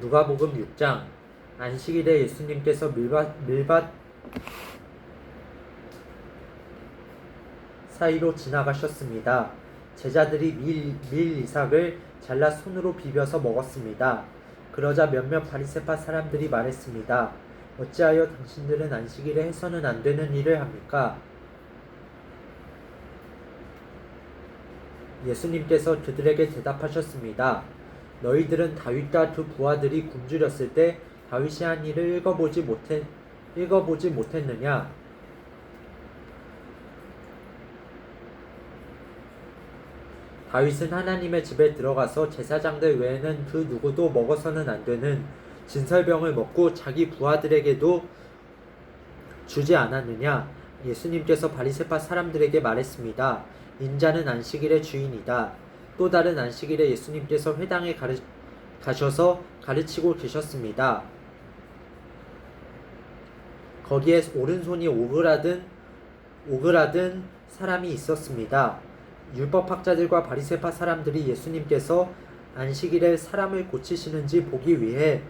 누가복음 6장. 안식일에 예수님께서 밀밭 사이로 지나가셨습니다. 제자들이 밀 이삭을 잘라 손으로 비벼서 먹었습니다. 그러자 몇몇 바리새파 사람들이 말했습니다. 어찌하여 당신들은 안식일에 해서는 안 되는 일을 합니까? 예수님께서 그들에게 대답하셨습니다. 너희들은 다윗과 그 부하들이 굶주렸을 때 다윗이 한 일을 읽어보지 못했느냐? 다윗은 하나님의 집에 들어가서 제사장들 외에는 그 누구도 먹어서는 안 되는 진설병을 먹고 자기 부하들에게도 주지 않았느냐? 예수님께서 바리새파 사람들에게 말했습니다. 인자는 안식일의 주인이다. 또 다른 안식일에 예수님께서 회당에 가셔서 가르치고 계셨습니다. 거기에 오른손이 오그라든 사람이 있었습니다. 율법학자들과 바리새파 사람들이 예수님께서 안식일에 사람을 고치시는지 보기 위해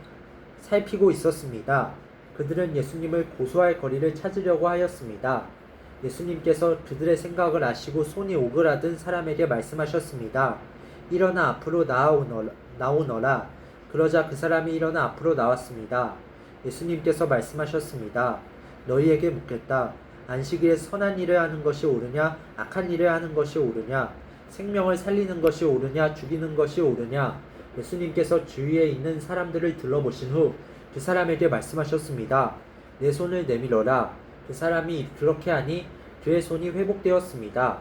살피고 있었습니다. 그들은 예수님을 고소할 거리를 찾으려고 하였습니다. 예수님께서 그들의 생각을 아시고 손이 오그라든 사람에게 말씀하셨습니다. 일어나 앞으로 나오너라. 그러자 그 사람이 일어나 앞으로 나왔습니다. 예수님께서 말씀하셨습니다. 너희에게 묻겠다. 안식일에 선한 일을 하는 것이 옳으냐, 악한 일을 하는 것이 옳으냐, 생명을 살리는 것이 옳으냐, 죽이는 것이 옳으냐? 예수님께서 주위에 있는 사람들을 둘러보신 후 그 사람에게 말씀하셨습니다. 내 손을 내밀어라. 그 사람이 그렇게 하니 그의 손이 회복되었습니다.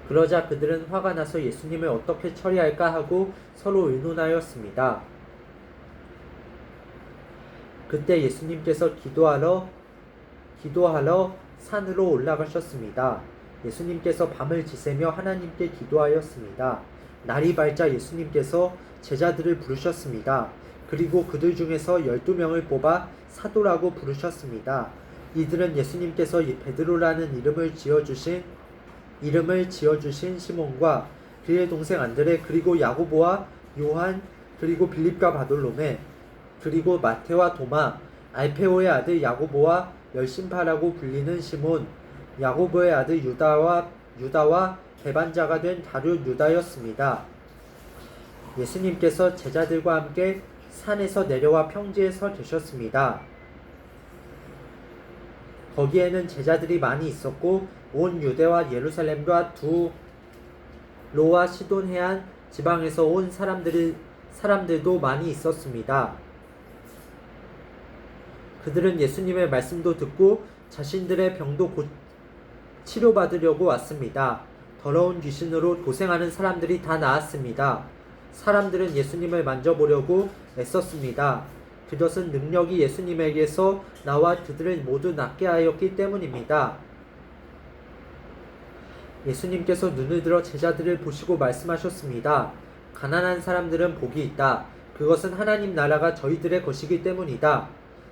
그러자 그들은 화가 나서 예수님을 어떻게 처리할까 하고 서로 의논하였습니다. 그때 예수님께서 기도하러 산으로 올라가셨습니다. 예수님께서 밤을 지새며 하나님께 기도하였습니다. 날이 밝자 예수님께서 제자들을 부르셨습니다. 그리고 그들 중에서 12명을 뽑아 사도라고 부르셨습니다. 이들은 예수님께서 베드로라는 이름을 지어주신 시몬과 그의 동생 안드레, 그리고 야고보와 요한, 그리고 빌립과 바돌로메, 그리고 마테와 도마, 알페오의 아들 야고보와 열심파라고 불리는 시몬, 야고보의 아들 유다와 배반자가 된 다른 유다였습니다. 예수님께서 제자들과 함께 산에서 내려와 평지에 서 계셨습니다. 거기에는 제자들이 많이 있었고 온 유대와 예루살렘과 두로와 시돈 해안 지방에서 온 사람들도 많이 있었습니다. 그들은 예수님의 말씀도 듣고 자신들의 병도 치료받으려고 왔습니다. 더러운 귀신으로 고생하는 사람들이 다 나았습니다. 사람들은 예수님을 만져보려고 애썼습니다. 그것은 능력이 예수님에게서 나와 그들을 모두 낫게 하였기 때문입니다. 예수님께서 눈을 들어 제자들을 보시고 말씀하셨습니다. 가난한 사람들은 복이 있다. 그것은 하나님 나라가 저희들의 것이기 때문이다.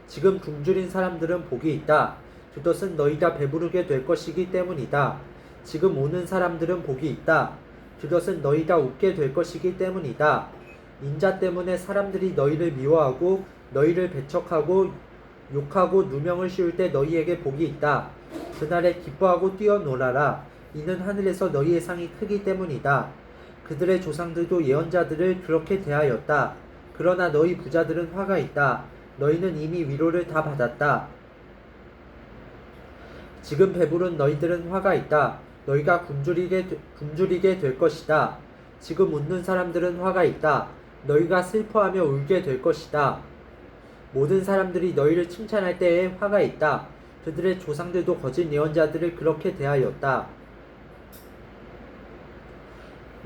지금 굶주린 사람들은 복이 있다. 그것은 너희가 배부르게 될 것이기 때문이다. 지금 우는 사람들은 복이 있다. 그것은 너희가 웃게 될 것이기 때문이다. 인자 때문에 사람들이 너희를 미워하고 너희를 배척하고 욕하고 누명을 씌울 때 너희에게 복이 있다. 그날에 기뻐하고 뛰어놀아라. 이는 하늘에서 너희의 상이 크기 때문이다. 그들의 조상들도 예언자들을 그렇게 대하였다. 그러나 너희 부자들은 화가 있다. 너희는 이미 위로를 다 받았다. 지금 배부른 너희들은 화가 있다. 너희가 굶주리게 될 것이다. 지금 웃는 사람들은 화가 있다. 너희가 슬퍼하며 울게 될 것이다. 모든 사람들이 너희를 칭찬할 때에 화가 있다. 그들의 조상들도 거짓 예언자들을 그렇게 대하였다.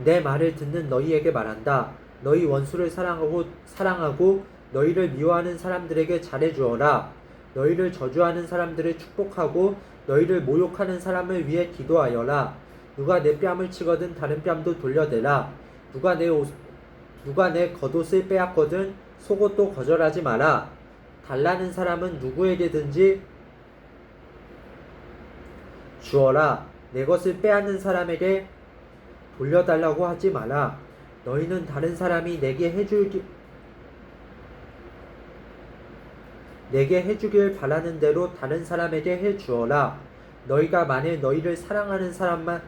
내 말을 듣는 너희에게 말한다. 너희 원수를 사랑하고 너희를 미워하는 사람들에게 잘해주어라. 너희를 저주하는 사람들을 축복하고 너희를 모욕하는 사람을 위해 기도하여라. 누가 내 뺨을 치거든 다른 뺨도 돌려대라. 누가 내 겉옷을 빼앗거든 속옷도 거절하지 마라. 달라는 사람은 누구에게든지 주어라. 내 것을 빼앗는 사람에게 돌려달라고 하지 마라. 너희는 다른 사람이 내게 내게 해주길 바라는 대로 다른 사람에게 해주어라. 너희가 만일 너희를 사랑하는 사람만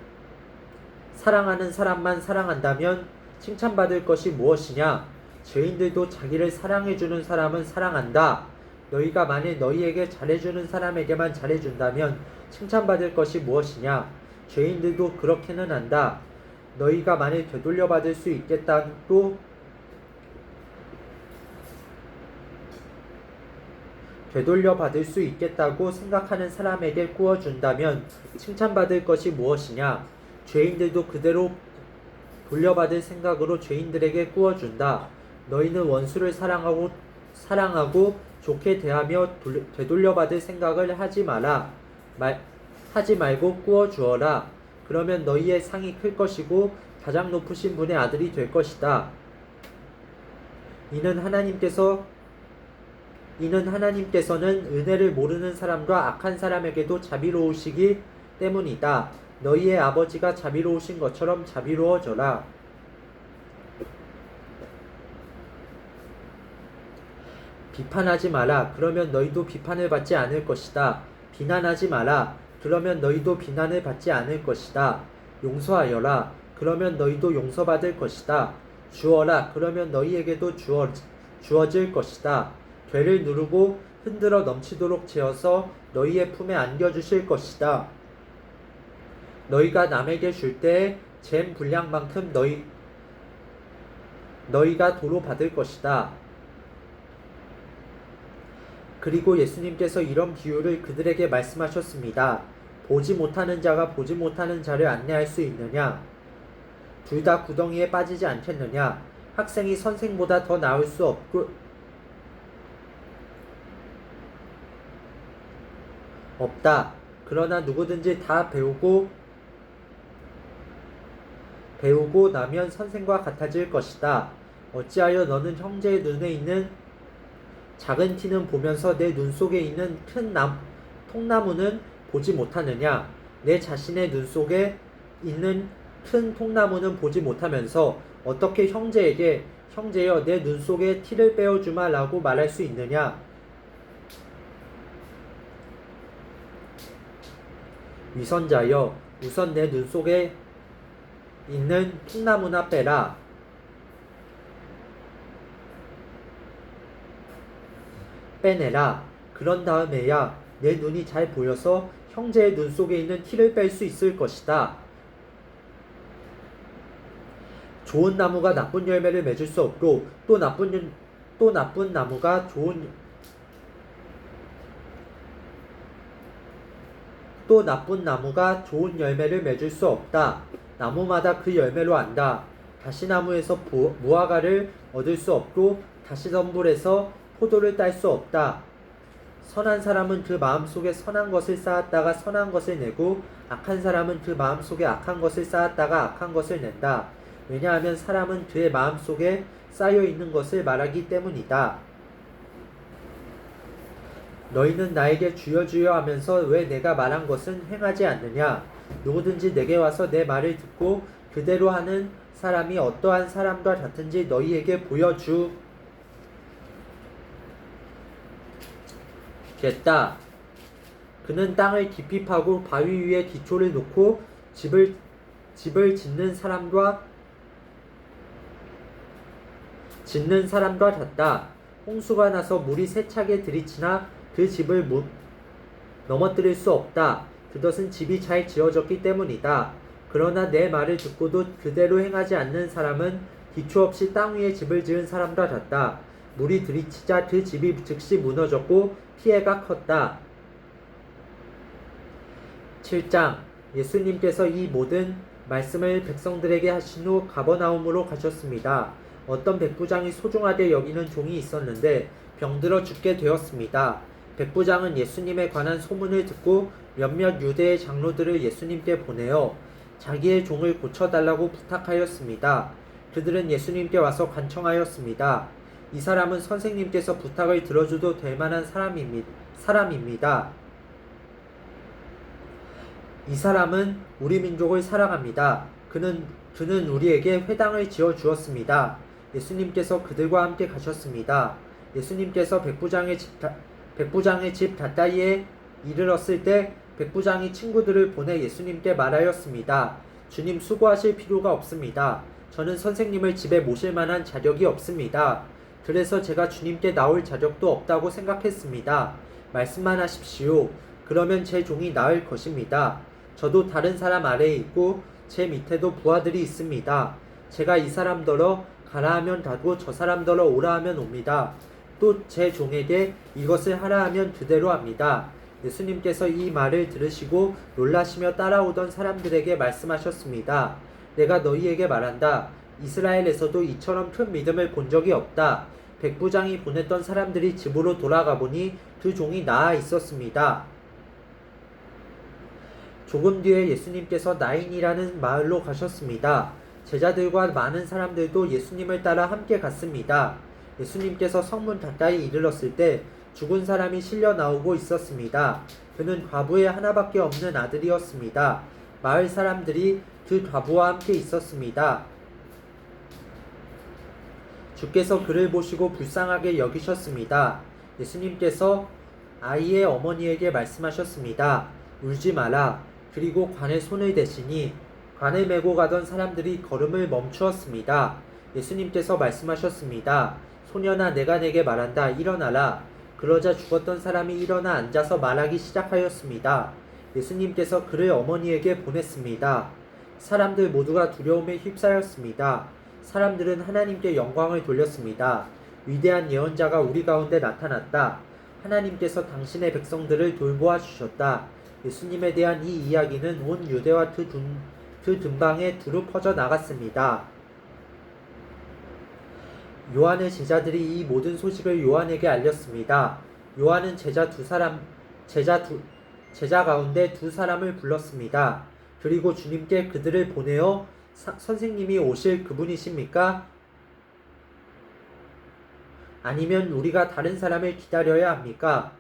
사랑한다면 칭찬받을 것이 무엇이냐? 죄인들도 자기를 사랑해주는 사람은 사랑한다. 너희가 만일 너희에게 잘해주는 사람에게만 잘해준다면 칭찬받을 것이 무엇이냐? 죄인들도 그렇게는 한다. 너희가 만일 되돌려받을 수 있겠다고 생각하는 사람에게 구워준다면 칭찬받을 것이 무엇이냐? 죄인들도 그대로 돌려받을 생각으로 죄인들에게 구워준다. 너희는 원수를 사랑하고 좋게 대하며 되돌려받을 생각을 하지 말고 구워주어라. 그러면 너희의 상이 클 것이고 가장 높으신 분의 아들이 될 것이다. 이는 하나님께서는 은혜를 모르는 사람과 악한 사람에게도 자비로우시기 때문이다. 너희의 아버지가 자비로우신 것처럼 자비로워져라. 비판하지 마라. 그러면 너희도 비판을 받지 않을 것이다. 비난하지 마라. 그러면 너희도 비난을 받지 않을 것이다. 용서하여라. 그러면 너희도 용서받을 것이다. 주어라. 그러면 너희에게도 주어질 것이다. 되를 누르고 흔들어 넘치도록 채워서 너희의 품에 안겨주실 것이다. 너희가 남에게 줄 때에 잰 분량만큼 너희가 도로 받을 것이다. 그리고 예수님께서 이런 비유를 그들에게 말씀하셨습니다. 보지 못하는 자가 보지 못하는 자를 안내할 수 있느냐? 둘 다 구덩이에 빠지지 않겠느냐? 학생이 선생보다 더 나을 수 없다. 그러나 누구든지 다 배우고 나면 선생과 같아질 것이다. 어찌하여 너는 형제의 눈에 있는 작은 티는 보면서 내 눈 속에 있는 큰 통나무는 보지 못하느냐? 내 자신의 눈 속에 있는 큰 통나무는 보지 못하면서 어떻게 형제에게 형제여 내 눈 속에 티를 빼어주마 라고 말할 수 있느냐? 위선자여 우선 내 눈 속에 있는 통나무나 빼라. 빼내라. 그런 다음에야 내 눈이 잘 보여서 형제의 눈 속에 있는 티를 뺄 수 있을 것이다. 좋은 나무가 나쁜 열매를 맺을 수 없고 또 나쁜 나무가 좋은 열매를 맺을 수 없다. 나무마다 그 열매로 안다. 다시나무에서 무화과를 얻을 수 없고 다시덤불에서 포도를 딸 수 없다. 선한 사람은 그 마음속에 선한 것을 쌓았다가 선한 것을 내고 악한 사람은 그 마음속에 악한 것을 쌓았다가 악한 것을 낸다. 왜냐하면 사람은 그의 마음속에 쌓여있는 것을 말하기 때문이다. 너희는 나에게 주여 주여 하면서 왜 내가 말한 것은 행하지 않느냐? 누구든지 내게 와서 내 말을 듣고 그대로 하는 사람이 어떠한 사람과 같은지 너희에게 보여주겠다. 그는 땅을 깊이 파고 바위 위에 기초를 놓고 집을 짓는 사람과 같다. 홍수가 나서 물이 세차게 들이치나 그 집을 넘어뜨릴 수 없다. 그것은 집이 잘 지어졌기 때문이다. 그러나 내 말을 듣고도 그대로 행하지 않는 사람은 기초 없이 땅 위에 집을 지은 사람과 같다. 물이 들이치자 그 집이 즉시 무너졌고 피해가 컸다. 7장 예수님께서 이 모든 말씀을 백성들에게 하신 후 가버나움으로 가셨습니다. 어떤 백부장이 소중하게 여기는 종이 있었는데 병들어 죽게 되었습니다. 백부장은 예수님에 관한 소문을 듣고 몇몇 유대의 장로들을 예수님께 보내어 자기의 종을 고쳐달라고 부탁하였습니다. 그들은 예수님께 와서 간청하였습니다. 이 사람은 선생님께서 부탁을 들어줘도 될 만한 사람입니다. 이 사람은 우리 민족을 사랑합니다. 그는 우리에게 회당을 지어 주었습니다. 예수님께서 그들과 함께 가셨습니다. 예수님께서 백부장의 집 닷다이에 이르렀을 때 백부장이 친구들을 보내 예수님께 말하였습니다. 주님, 수고하실 필요가 없습니다. 저는 선생님을 집에 모실 만한 자격이 없습니다. 그래서 제가 주님께 나올 자격도 없다고 생각했습니다. 말씀만 하십시오. 그러면 제 종이 나을 것입니다. 저도 다른 사람 아래에 있고 제 밑에도 부하들이 있습니다. 제가 이 사람더러 가라 하면 가고 저 사람더러 오라 하면 옵니다. 또 제 종에게 이것을 하라 하면 그대로 합니다. 예수님께서 이 말을 들으시고 놀라시며 따라오던 사람들에게 말씀하셨습니다. 내가 너희에게 말한다. 이스라엘에서도 이처럼 큰 믿음을 본 적이 없다. 백부장이 보냈던 사람들이 집으로 돌아가 보니 그 종이 나아 있었습니다. 조금 뒤에 예수님께서 나인이라는 마을로 가셨습니다. 제자들과 많은 사람들도 예수님을 따라 함께 갔습니다. 예수님께서 성문 가까이 이르렀을 때 죽은 사람이 실려 나오고 있었습니다. 그는 과부의 하나밖에 없는 아들이었습니다. 마을 사람들이 그 과부와 함께 있었습니다. 주께서 그를 보시고 불쌍하게 여기셨습니다. 예수님께서 아이의 어머니에게 말씀하셨습니다. 울지 마라. 그리고 관에 손을 대시니 관을 메고 가던 사람들이 걸음을 멈추었습니다. 예수님께서 말씀하셨습니다. 소년아, 내가 내게 말한다. 일어나라. 그러자 죽었던 사람이 일어나 앉아서 말하기 시작하였습니다. 예수님께서 그를 어머니에게 보냈습니다. 사람들 모두가 두려움에 휩싸였습니다. 사람들은 하나님께 영광을 돌렸습니다. 위대한 예언자가 우리 가운데 나타났다. 하나님께서 당신의 백성들을 돌보아 주셨다. 예수님에 대한 이 이야기는 온 유대와 그 근방에 두루 퍼져 나갔습니다. 요한의 제자들이 이 모든 소식을 요한에게 알렸습니다. 요한은 제자 가운데 두 사람을 불렀습니다. 그리고 주님께 그들을 보내어 선생님이 오실 그분이십니까? 아니면 우리가 다른 사람을 기다려야 합니까?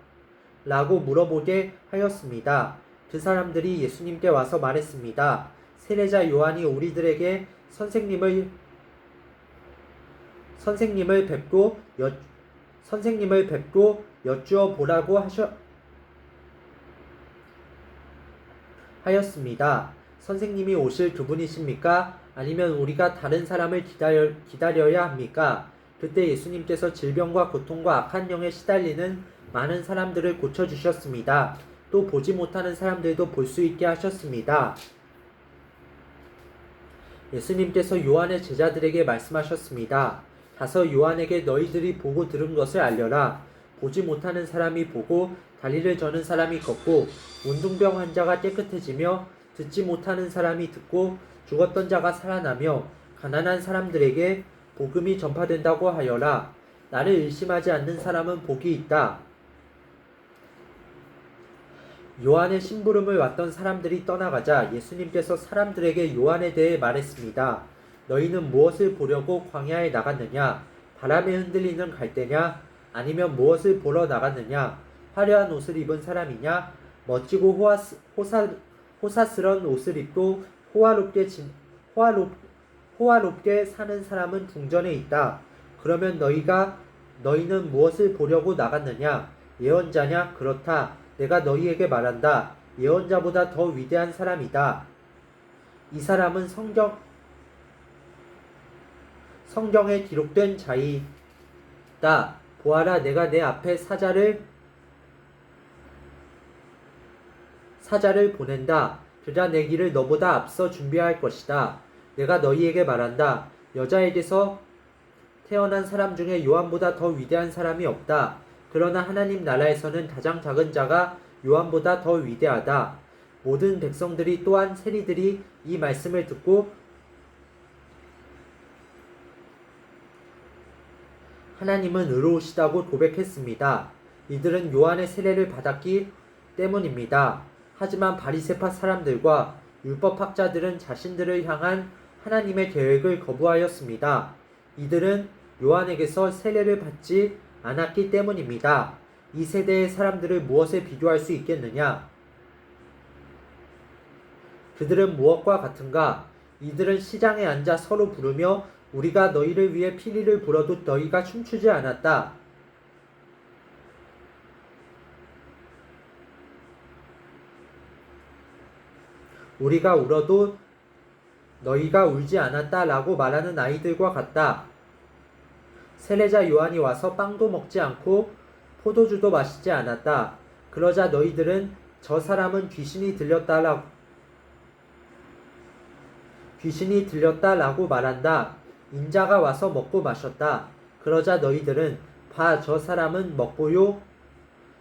라고 물어보게 하였습니다. 그 사람들이 예수님께 와서 말했습니다. 세례자 요한이 우리들에게 선생님을 뵙고 여쭈어 보라고 하였습니다. 선생님이 오실 그분이십니까? 아니면 우리가 다른 사람을 기다려야 합니까? 그때 예수님께서 질병과 고통과 악한 영에 시달리는 많은 사람들을 고쳐주셨습니다. 또 보지 못하는 사람들도 볼 수 있게 하셨습니다. 예수님께서 요한의 제자들에게 말씀하셨습니다. 가서 요한에게 너희들이 보고 들은 것을 알려라. 보지 못하는 사람이 보고 다리를 저는 사람이 걷고 문둥병 환자가 깨끗해지며 듣지 못하는 사람이 듣고 죽었던 자가 살아나며 가난한 사람들에게 복음이 전파된다고 하여라. 나를 의심하지 않는 사람은 복이 있다. 요한의 심부름을 왔던 사람들이 떠나가자 예수님께서 사람들에게 요한에 대해 말했습니다. 너희는 무엇을 보려고 광야에 나갔느냐? 바람에 흔들리는 갈대냐? 아니면 무엇을 보러 나갔느냐? 화려한 옷을 입은 사람이냐? 멋지고 호사스런 옷을 입고 호화롭게 사는 사람은 궁전에 있다. 그러면 너희는 무엇을 보려고 나갔느냐? 예언자냐? 그렇다. 내가 너희에게 말한다. 예언자보다 더 위대한 사람이다. 이 사람은 성경에 기록된 자이다. 보아라, 내가 내 앞에 사자를 보낸다. 그가 내 길을 너보다 앞서 준비할 것이다. 내가 너희에게 말한다. 여자에게서 태어난 사람 중에 요한보다 더 위대한 사람이 없다. 그러나 하나님 나라에서는 가장 작은 자가 요한보다 더 위대하다. 모든 백성들이 또한 세리들이 이 말씀을 듣고 하나님은 의로우시다고 고백했습니다. 이들은 요한의 세례를 받았기 때문입니다. 하지만 바리새파 사람들과 율법학자들은 자신들을 향한 하나님의 계획을 거부하였습니다. 이들은 요한에게서 세례를 받지 않았기 때문입니다. 이 세대의 사람들을 무엇에 비교할 수 있겠느냐? 그들은 무엇과 같은가? 이들은 시장에 앉아 서로 부르며 우리가 너희를 위해 피리를 불어도 너희가 춤추지 않았다. 우리가 울어도 너희가 울지 않았다 라고 말하는 아이들과 같다. 세례자 요한이 와서 빵도 먹지 않고 포도주도 마시지 않았다. 그러자 너희들은 저 사람은 귀신이 들렸다라고 말한다. 인자가 와서 먹고 마셨다. 그러자 너희들은 봐, 저 사람은 먹보요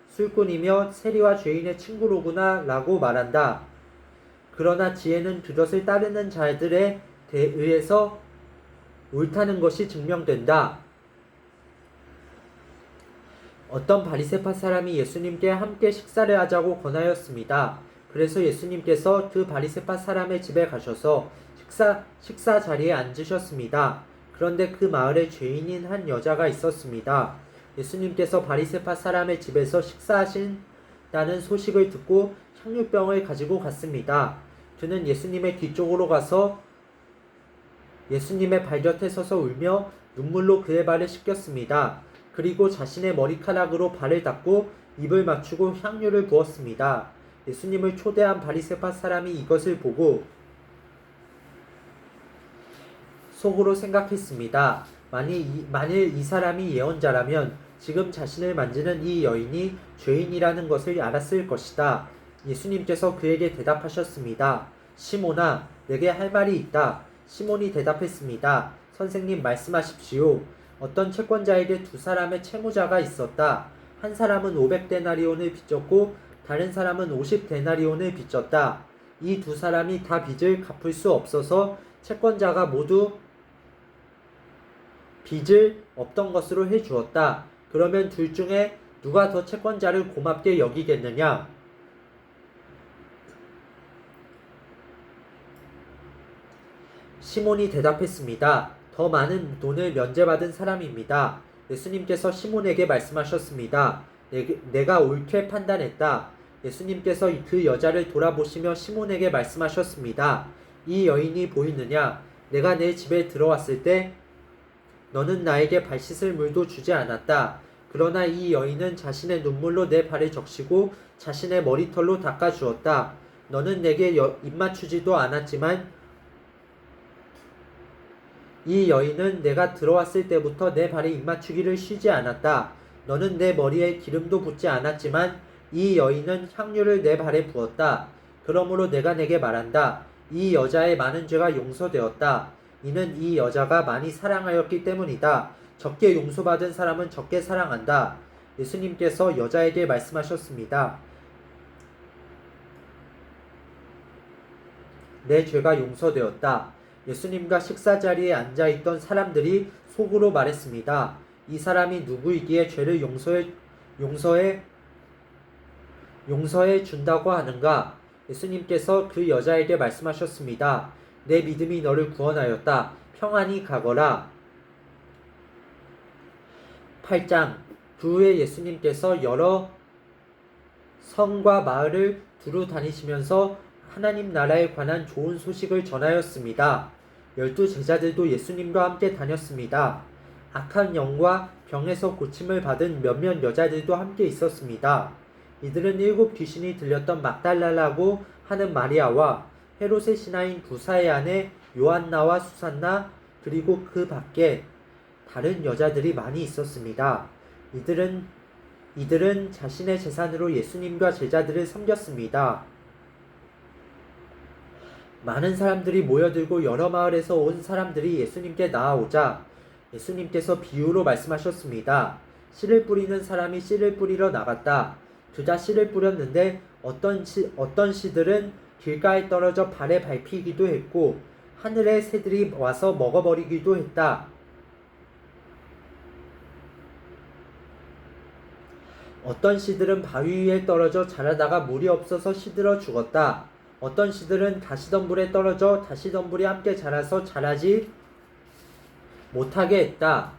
술꾼이며 세리와 죄인의 친구로구나 라고 말한다. 그러나 지혜는 그것을 따르는 자들에 의해서 옳다는 것이 증명된다. 어떤 바리새파 사람이 예수님께 함께 식사를 하자고 권하였습니다. 그래서 예수님께서 그 바리새파 사람의 집에 가셔서 식사 자리에 앉으셨습니다. 그런데 그 마을에 죄인인 한 여자가 있었습니다. 예수님께서 바리새파 사람의 집에서 식사하신다는 소식을 듣고 향유병을 가지고 갔습니다. 그는 예수님의 뒤쪽으로 가서 예수님의 발 곁에 서서 울며 눈물로 그의 발을 씻겼습니다. 그리고 자신의 머리카락으로 발을 닦고 입을 맞추고 향유를 부었습니다. 예수님을 초대한 바리새파 사람이 이것을 보고 속으로 생각했습니다. 만일 이 사람이 예언자라면 지금 자신을 만지는 이 여인이 죄인이라는 것을 알았을 것이다. 예수님께서 그에게 대답하셨습니다. 시몬아, 내게 할 말이 있다. 시몬이 대답했습니다. 선생님, 말씀하십시오. 어떤 채권자에게 두 사람의 채무자가 있었다. 한 사람은 500데나리온을 빚졌고 다른 사람은 50데나리온을 빚졌다. 이 두 사람이 다 빚을 갚을 수 없어서 채권자가 모두 빚을 없던 것으로 해주었다. 그러면 둘 중에 누가 더 채권자를 고맙게 여기겠느냐? 시몬이 대답했습니다. 더 많은 돈을 면제받은 사람입니다. 예수님께서 시몬에게 말씀하셨습니다. 내가 옳게 판단했다. 예수님께서 그 여자를 돌아보시며 시몬에게 말씀하셨습니다. 이 여인이 보이느냐? 내가 내 집에 들어왔을 때 너는 나에게 발 씻을 물도 주지 않았다. 그러나 이 여인은 자신의 눈물로 내 발을 적시고 자신의 머리털로 닦아주었다. 너는 내게 입맞추지도 않았지만 이 여인은 내가 들어왔을 때부터 내 발에 입맞추기를 쉬지 않았다. 너는 내 머리에 기름도 붓지 않았지만 이 여인은 향유를 내 발에 부었다. 그러므로 내가 내게 말한다. 이 여자의 많은 죄가 용서되었다. 이는 이 여자가 많이 사랑하였기 때문이다. 적게 용서받은 사람은 적게 사랑한다. 예수님께서 여자에게 말씀하셨습니다. 내 죄가 용서되었다. 예수님과 식사 자리에 앉아있던 사람들이 속으로 말했습니다. 이 사람이 누구이기에 죄를 용서해 준다고 하는가? 예수님께서 그 여자에게 말씀하셨습니다. 내 믿음이 너를 구원하였다. 평안히 가거라. 8장. 그 후에 예수님께서 여러 성과 마을을 두루 다니시면서 하나님 나라에 관한 좋은 소식을 전하였습니다. 12 제자들도 예수님과 함께 다녔습니다. 악한 영과 병에서 고침을 받은 몇몇 여자들도 함께 있었습니다. 이들은 7 귀신이 들렸던 막달라라고 하는 마리아와 헤롯의 신하인 부사의 아내 요한나와 수산나 그리고 그 밖에 다른 여자들이 많이 있었습니다. 이들은 자신의 재산으로 예수님과 제자들을 섬겼습니다. 많은 사람들이 모여들고 여러 마을에서 온 사람들이 예수님께 나아오자 예수님께서 비유로 말씀하셨습니다. 씨를 뿌리는 사람이 씨를 뿌리러 나갔다. 그가 씨를 뿌렸는데 어떤 씨들은 길가에 떨어져 발에 밟히기도 했고 하늘의 새들이 와서 먹어버리기도 했다. 어떤 씨들은 바위 위에 떨어져 자라다가 물이 없어서 시들어 죽었다. 어떤 씨들은 가시덤불에 떨어져 가시덤불이 함께 자라서 자라지 못하게 했다.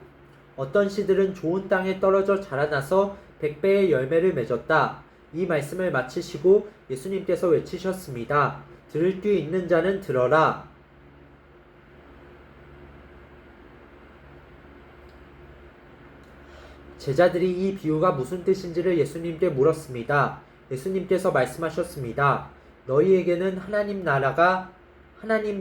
어떤 씨들은 좋은 땅에 떨어져 자라나서 100배의 열매를 맺었다. 이 말씀을 마치시고 예수님께서 외치셨습니다. 들을 귀 있는 자는 들어라. 제자들이 이 비유가 무슨 뜻인지를 예수님께 물었습니다. 예수님께서 말씀하셨습니다. 너희에게는 하나님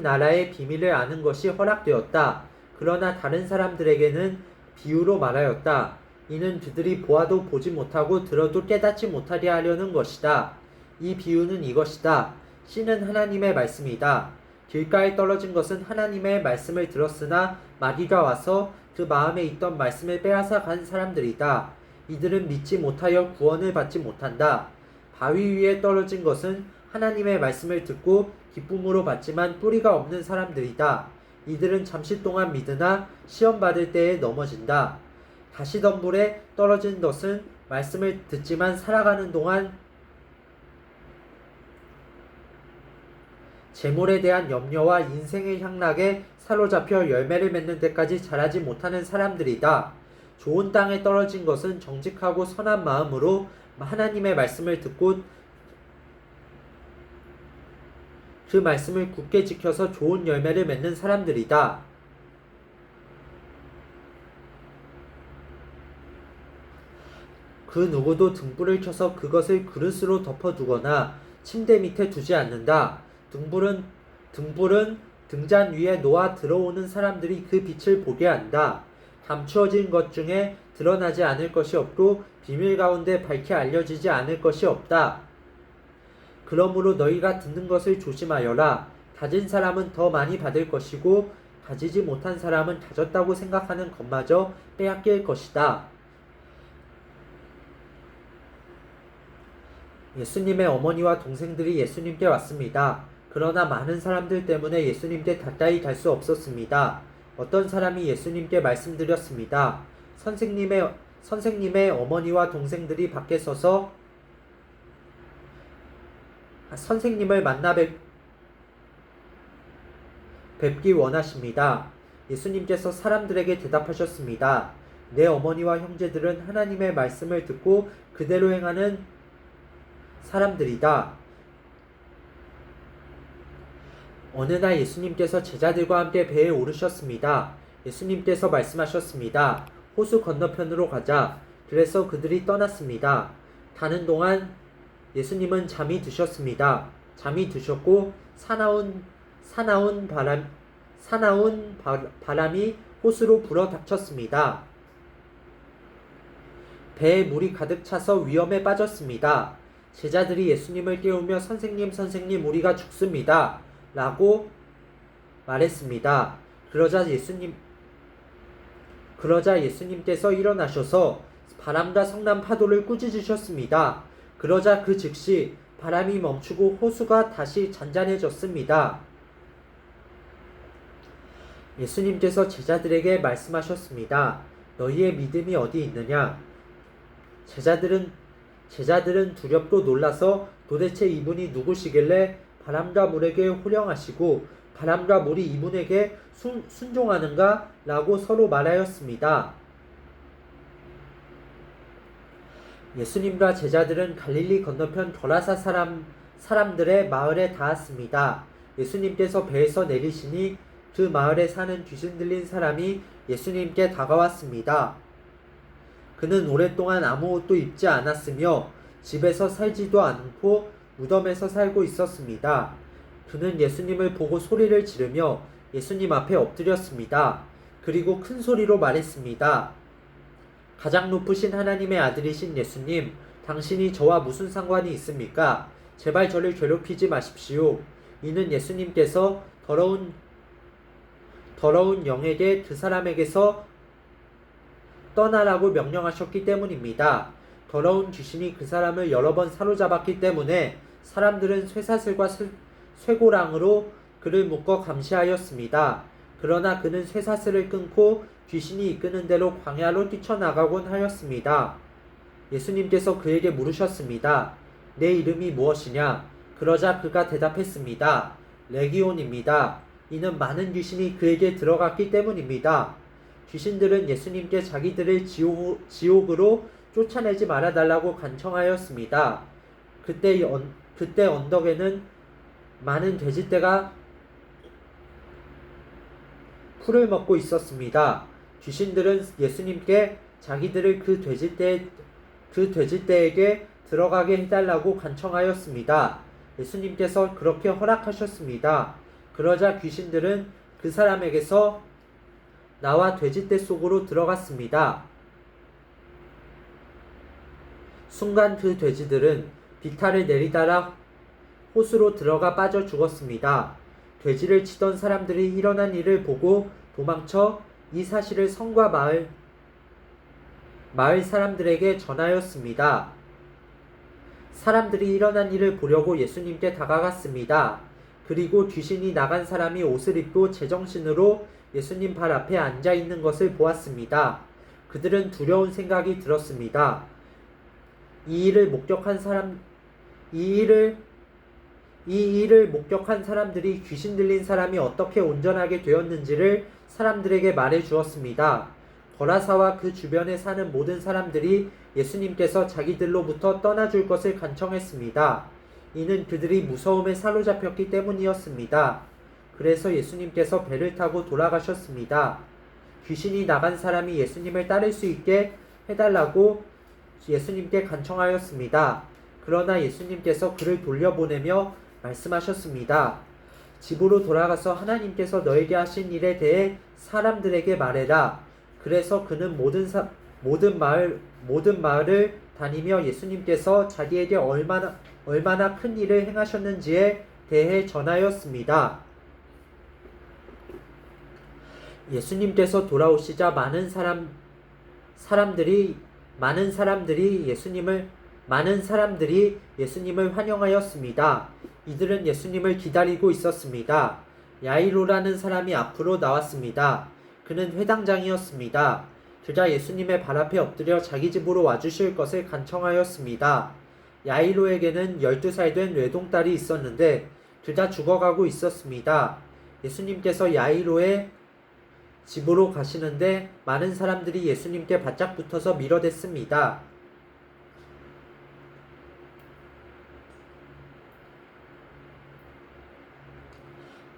나라의 비밀을 아는 것이 허락되었다. 그러나 다른 사람들에게는 비유로 말하였다. 이는 그들이 보아도 보지 못하고 들어도 깨닫지 못하게 하려는 것이다. 이 비유는 이것이다. 씨는 하나님의 말씀이다. 길가에 떨어진 것은 하나님의 말씀을 들었으나 마귀가 와서 그 마음에 있던 말씀을 빼앗아 간 사람들이다. 이들은 믿지 못하여 구원을 받지 못한다. 바위 위에 떨어진 것은 하나님의 말씀을 듣고 기쁨으로 받지만 뿌리가 없는 사람들이다. 이들은 잠시 동안 믿으나 시험 받을 때에 넘어진다. 가시덤불에 떨어진 것은 말씀을 듣지만 살아가는 동안 재물에 대한 염려와 인생의 향락에 사로잡혀 열매를 맺는 데까지 자라지 못하는 사람들이다. 좋은 땅에 떨어진 것은 정직하고 선한 마음으로 하나님의 말씀을 듣고 그 말씀을 굳게 지켜서 좋은 열매를 맺는 사람들이다. 그 누구도 등불을 켜서 그것을 그릇으로 덮어두거나 침대 밑에 두지 않는다. 등불은 등잔 위에 놓아 들어오는 사람들이 그 빛을 보게 한다. 감추어진 것 중에 드러나지 않을 것이 없고 비밀 가운데 밝히 알려지지 않을 것이 없다. 그러므로 너희가 듣는 것을 조심하여라. 가진 사람은 더 많이 받을 것이고 가지지 못한 사람은 가졌다고 생각하는 것마저 빼앗길 것이다. 예수님의 어머니와 동생들이 예수님께 왔습니다. 그러나 많은 사람들 때문에 예수님께 가까이 갈 수 없었습니다. 어떤 사람이 예수님께 말씀드렸습니다. 선생님의 어머니와 동생들이 밖에 서서 선생님을 만나 뵙기 원하십니다. 예수님께서 사람들에게 대답하셨습니다. 내 어머니와 형제들은 하나님의 말씀을 듣고 그대로 행하는 사람들이다. 어느 날 예수님께서 제자들과 함께 배에 오르셨습니다. 예수님께서 말씀하셨습니다. 호수 건너편으로 가자. 그래서 그들이 떠났습니다. 가는 동안 예수님은 잠이 드셨습니다. 잠이 드셨고 사나운 바람이 호수로 불어 닥쳤습니다. 배에 물이 가득 차서 위험에 빠졌습니다. 제자들이 예수님을 깨우며 선생님, 우리가 죽습니다. 라고 말했습니다. 그러자 예수님께서 일어나셔서 바람과 성난 파도를 꾸짖으셨습니다. 그러자 그 즉시 바람이 멈추고 호수가 다시 잔잔해졌습니다. 예수님께서 제자들에게 말씀하셨습니다. 너희의 믿음이 어디 있느냐? 제자들은 두렵고 놀라서 도대체 이분이 누구시길래 바람과 물에게 호령하시고 바람과 물이 이분에게 순종하는가? 라고 서로 말하였습니다. 예수님과 제자들은 갈릴리 건너편 거라사 사람들의 마을에 닿았습니다. 예수님께서 배에서 내리시니 그 마을에 사는 귀신 들린 사람이 예수님께 다가왔습니다. 그는 오랫동안 아무 옷도 입지 않았으며 집에서 살지도 않고 무덤에서 살고 있었습니다. 그는 예수님을 보고 소리를 지르며 예수님 앞에 엎드렸습니다. 그리고 큰 소리로 말했습니다. 가장 높으신 하나님의 아들이신 예수님, 당신이 저와 무슨 상관이 있습니까? 제발 저를 괴롭히지 마십시오. 이는 예수님께서 더러운 영에게 그 사람에게서 떠나라고 명령하셨기 때문입니다. 더러운 귀신이 그 사람을 여러 번 사로잡았기 때문에 사람들은 쇠사슬과 쇠고랑으로 그를 묶어 감시하였습니다. 그러나 그는 쇠사슬을 끊고 귀신이 이끄는 대로 광야로 뛰쳐나가곤 하였습니다. 예수님께서 그에게 물으셨습니다. 내 이름이 무엇이냐? 그러자 그가 대답했습니다. 레기온입니다. 이는 많은 귀신이 그에게 들어갔기 때문입니다. 귀신들은 예수님께 자기들을 지옥으로 쫓아내지 말아달라고 간청하였습니다. 그때 언덕에는 많은 돼지떼가 풀을 먹고 있었습니다. 귀신들은 예수님께 자기들을 그 돼지떼에게 들어가게 해달라고 간청하였습니다. 예수님께서 그렇게 허락하셨습니다. 그러자 귀신들은 그 사람에게서 나와 돼지떼 속으로 들어갔습니다. 순간 그 돼지들은 비탈을 내리다라 호수로 들어가 빠져 죽었습니다. 돼지를 치던 사람들이 일어난 일을 보고 도망쳐 이 사실을 성과 마을 사람들에게 전하였습니다. 사람들이 일어난 일을 보려고 예수님께 다가갔습니다. 그리고 귀신이 나간 사람이 옷을 입고 제정신으로 예수님 발 앞에 앉아 있는 것을 보았습니다. 그들은 두려운 생각이 들었습니다. 이 일을 목격한 사람들이 귀신 들린 사람이 어떻게 온전하게 되었는지를 사람들에게 말해 주었습니다. 거라사와 그 주변에 사는 모든 사람들이 예수님께서 자기들로부터 떠나줄 것을 간청했습니다. 이는 그들이 무서움에 사로잡혔기 때문이었습니다. 그래서 예수님께서 배를 타고 돌아가셨습니다. 귀신이 나간 사람이 예수님을 따를 수 있게 해달라고 예수님께 간청하였습니다. 그러나 예수님께서 그를 돌려보내며 말씀하셨습니다. 집으로 돌아가서 하나님께서 너에게 하신 일에 대해 사람들에게 말해라. 그래서 그는 모든 마을을 다니며 예수님께서 자기에게 얼마나 큰 일을 행하셨는지에 대해 전하였습니다. 예수님께서 돌아오시자 많은 사람들이 예수님을 환영하였습니다. 이들은 예수님을 기다리고 있었습니다. 야이로라는 사람이 앞으로 나왔습니다. 그는 회당장이었습니다. 그가 예수님의 발 앞에 엎드려 자기 집으로 와주실 것을 간청하였습니다. 야이로에게는 12살 된 외동딸이 있었는데 그가 죽어가고 있었습니다. 예수님께서 야이로의 집으로 가시는데 많은 사람들이 예수님께 바짝 붙어서 밀어댔습니다.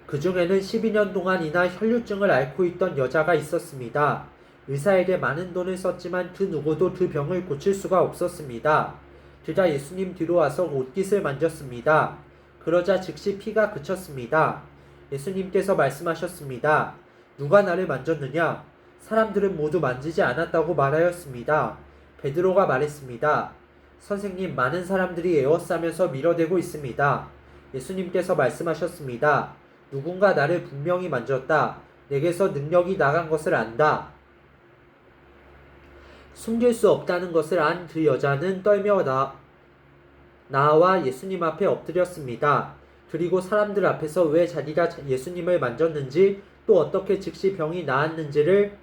그 중에는 12년 동안이나 혈류증을 앓고 있던 여자가 있었습니다. 의사에게 많은 돈을 썼지만 그 누구도 그 병을 고칠 수가 없었습니다. 그가 예수님 뒤로 와서 옷깃을 만졌습니다. 그러자 즉시 피가 그쳤습니다. 예수님께서 말씀하셨습니다. 누가 나를 만졌느냐? 사람들은 모두 만지지 않았다고 말하였습니다. 베드로가 말했습니다. 선생님, 많은 사람들이 에워싸면서 밀어대고 있습니다. 예수님께서 말씀하셨습니다. 누군가 나를 분명히 만졌다. 내게서 능력이 나간 것을 안다. 숨길 수 없다는 것을 안 그 여자는 떨며 나와 예수님 앞에 엎드렸습니다. 그리고 사람들 앞에서 왜 자기가 예수님을 만졌는지 또 어떻게 즉시 병이 나았는지를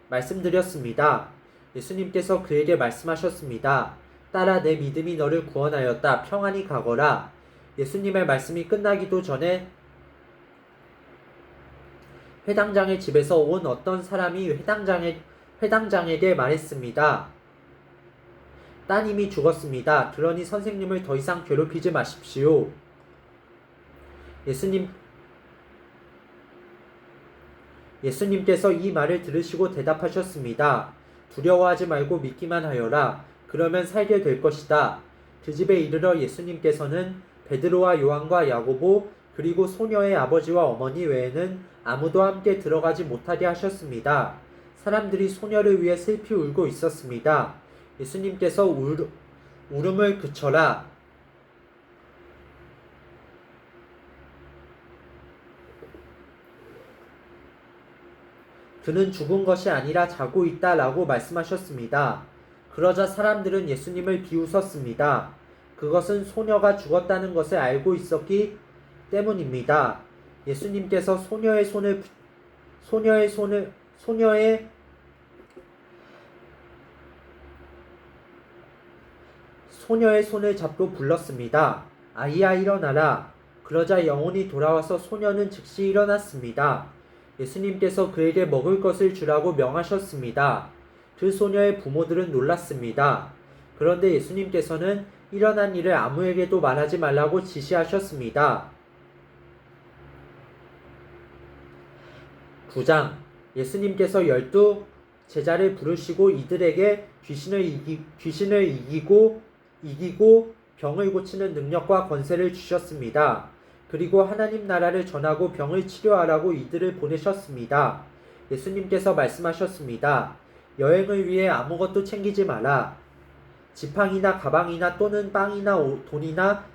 말씀드렸습니다. 예수님께서 그에게 말씀하셨습니다. 딸아, 내 믿음이 너를 구원하였다. 평안히 가거라. 예수님의 말씀이 끝나기도 전에 회당장의 집에서 온 어떤 사람이 회당장에게 말했습니다. 따님이 죽었습니다. 그러니 선생님을 더 이상 괴롭히지 마십시오. 예수님께서 이 말을 들으시고 대답하셨습니다. 두려워하지 말고 믿기만 하여라. 그러면 살게 될 것이다. 그 집에 이르러 예수님께서는 베드로와 요한과 야고보 그리고 소녀의 아버지와 어머니 외에는 아무도 함께 들어가지 못하게 하셨습니다. 사람들이 소녀를 위해 슬피 울고 있었습니다. 예수님께서 울음을 그쳐라. 그는 죽은 것이 아니라 자고 있다 라고 말씀하셨습니다. 그러자 사람들은 예수님을 비웃었습니다. 그것은 소녀가 죽었다는 것을 알고 있었기 때문입니다. 예수님께서 소녀의 손을 잡고 불렀습니다. 아이야, 일어나라. 그러자 영혼이 돌아와서 소녀는 즉시 일어났습니다. 예수님께서 그에게 먹을 것을 주라고 명하셨습니다. 그 소녀의 부모들은 놀랐습니다. 그런데 예수님께서는 일어난 일을 아무에게도 말하지 말라고 지시하셨습니다. 9장 예수님께서 12 제자를 부르시고 이들에게 귀신을 이기고 병을 고치는 능력과 권세를 주셨습니다. 그리고 하나님 나라를 전하고 병을 치료하라고 이들을 보내셨습니다. 예수님께서 말씀하셨습니다. 여행을 위해 아무것도 챙기지 마라. 지팡이나 가방이나 또는 빵이나 돈이나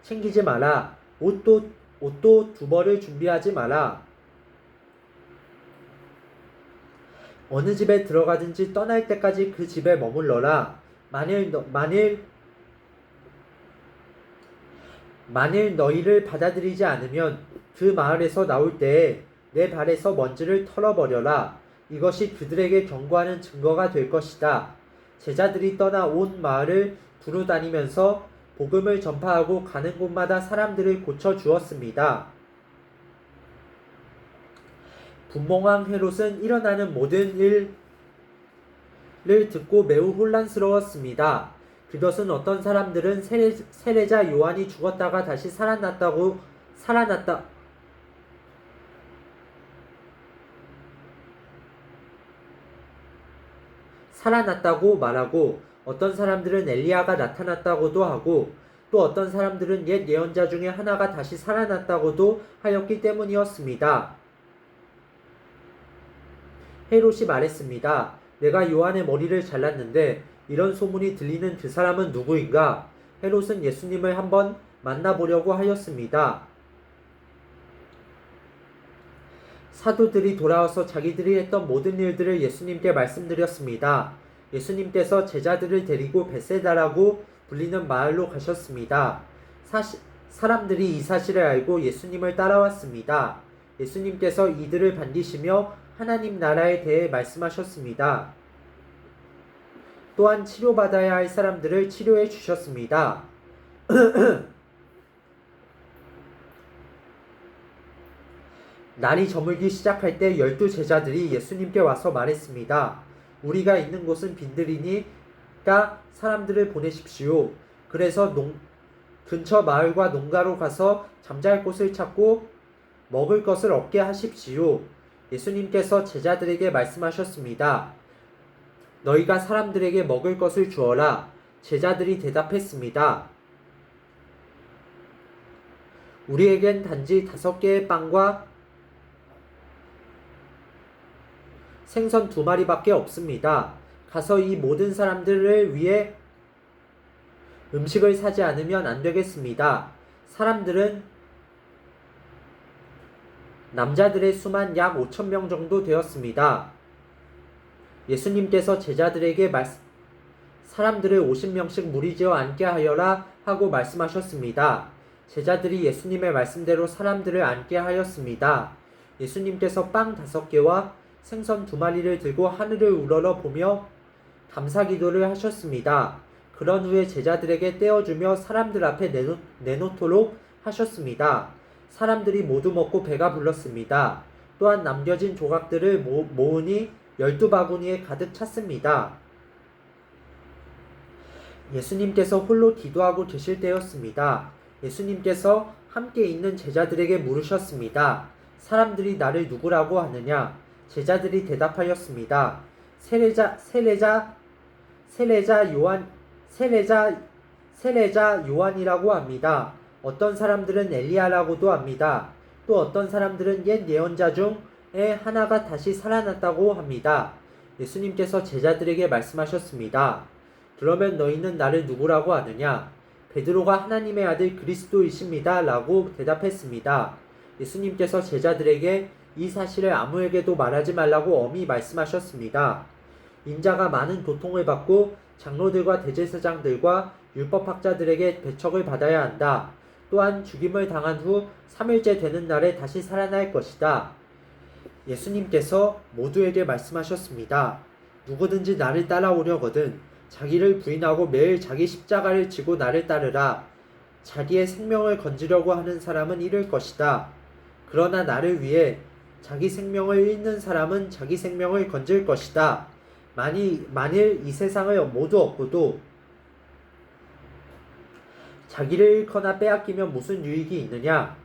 챙기지 마라. 옷도 두 벌을 준비하지 마라. 어느 집에 들어가든지 떠날 때까지 그 집에 머물러라. 만일 너희를 받아들이지 않으면 그 마을에서 나올 때에 내 발에서 먼지를 털어버려라. 이것이 그들에게 경고하는 증거가 될 것이다. 제자들이 떠나 온 마을을 두루 다니면서 복음을 전파하고 가는 곳마다 사람들을 고쳐 주었습니다. 분봉왕 헤롯은 일어나는 모든 일을 듣고 매우 혼란스러웠습니다. 그것은 어떤 사람들은 세례자 요한이 죽었다가 다시 살아났다고 말하고, 어떤 사람들은 엘리야가 나타났다고도 하고, 또 어떤 사람들은 옛 예언자 중에 하나가 다시 살아났다고도 하였기 때문이었습니다. 헤롯이 말했습니다. 내가 요한의 머리를 잘랐는데 이런 소문이 들리는 그 사람은 누구인가? 헤롯은 예수님을 한번 만나보려고 하였습니다. 사도들이 돌아와서 자기들이 했던 모든 일들을 예수님께 말씀드렸습니다. 예수님께서 제자들을 데리고 벳세다라고 불리는 마을로 가셨습니다. 사람들이 이 사실을 알고 예수님을 따라왔습니다. 예수님께서 이들을 반기시며 하나님 나라에 대해 말씀하셨습니다. 또한 치료받아야 할 사람들을 치료해 주셨습니다. 날이 저물기 시작할 때 12제자들이 예수님께 와서 말했습니다. 우리가 있는 곳은 빈들이니까 사람들을 보내십시오. 그래서 근처 마을과 농가로 가서 잠잘 곳을 찾고 먹을 것을 얻게 하십시오. 예수님께서 제자들에게 말씀하셨습니다. 너희가 사람들에게 먹을 것을 주어라. 제자들이 대답했습니다. 우리에겐 단지 5개의 빵과 생선 2마리밖에 없습니다. 가서 이 모든 사람들을 위해 음식을 사지 않으면 안 되겠습니다. 사람들은 남자들의 수만 약 5,000명 정도 되었습니다. 예수님께서 제자들에게 사람들을 50명씩 무리지어 앉게 하여라 하고 말씀하셨습니다. 제자들이 예수님의 말씀대로 사람들을 앉게 하였습니다. 예수님께서 빵 5개와 생선 2마리를 들고 하늘을 우러러 보며 감사기도를 하셨습니다. 그런 후에 제자들에게 떼어주며 사람들 앞에 내놓도록 하셨습니다. 사람들이 모두 먹고 배가 불렀습니다. 또한 남겨진 조각들을 모으니 12바구니에 가득 찼습니다. 예수님께서 홀로 기도하고 계실 때였습니다. 예수님께서 함께 있는 제자들에게 물으셨습니다. 사람들이 나를 누구라고 하느냐? 제자들이 대답하였습니다. 세례자 요한이라고 합니다. 어떤 사람들은 엘리야라고도 합니다. 또 어떤 사람들은 옛 예언자 중에 하나가 다시 살아났다고 합니다. 예수님께서 제자들에게 말씀하셨습니다. 그러면 너희는 나를 누구라고 하느냐? 베드로가 하나님의 아들 그리스도이십니다. 라고 대답했습니다. 예수님께서 제자들에게 이 사실을 아무에게도 말하지 말라고 엄히 말씀하셨습니다. 인자가 많은 고통을 받고 장로들과 대제사장들과 율법학자들에게 배척을 받아야 한다. 또한 죽임을 당한 후 3일째 되는 날에 다시 살아날 것이다. 예수님께서 모두에게 말씀하셨습니다. 누구든지 나를 따라오려거든 자기를 부인하고 매일 자기 십자가를 지고 나를 따르라. 자기의 생명을 건지려고 하는 사람은 잃을 것이다. 그러나 나를 위해 자기 생명을 잃는 사람은 자기 생명을 건질 것이다. 만일 이 세상을 모두 얻고도 자기를 잃거나 빼앗기면 무슨 유익이 있느냐?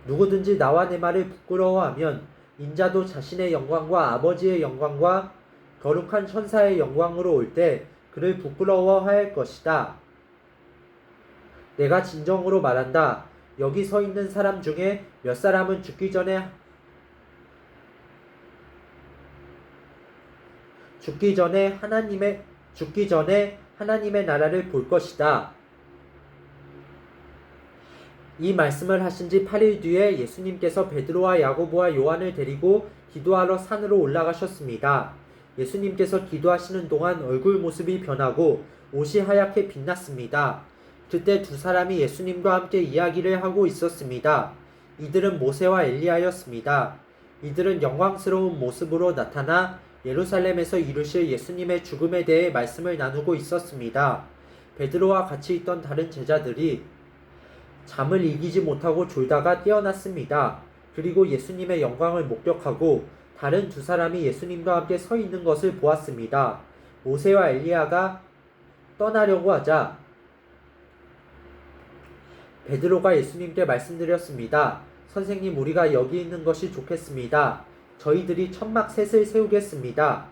누구든지 나와 내 말을 부끄러워하면 인자도 자신의 영광과 아버지의 영광과 거룩한 천사의 영광으로 올 때 그를 부끄러워할 것이다. 내가 진정으로 말한다. 여기 서 있는 사람 중에 몇 사람은 죽기 전에 하나님의 나라를 볼 것이다. 이 말씀을 하신 지 8일 뒤에 예수님께서 베드로와 야고보와 요한을 데리고 기도하러 산으로 올라가셨습니다. 예수님께서 기도하시는 동안 얼굴 모습이 변하고 옷이 하얗게 빛났습니다. 그때 두 사람이 예수님과 함께 이야기를 하고 있었습니다. 이들은 모세와 엘리야였습니다. 이들은 영광스러운 모습으로 나타나 예루살렘에서 이루실 예수님의 죽음에 대해 말씀을 나누고 있었습니다. 베드로와 같이 있던 다른 제자들이 잠을 이기지 못하고 졸다가 깨어났습니다. 그리고 예수님의 영광을 목격하고 다른 두 사람이 예수님과 함께 서 있는 것을 보았습니다. 모세와 엘리야가 떠나려고 하자 베드로가 예수님께 말씀드렸습니다. 선생님, 우리가 여기 있는 것이 좋겠습니다. 저희들이 천막 셋을 세우겠습니다.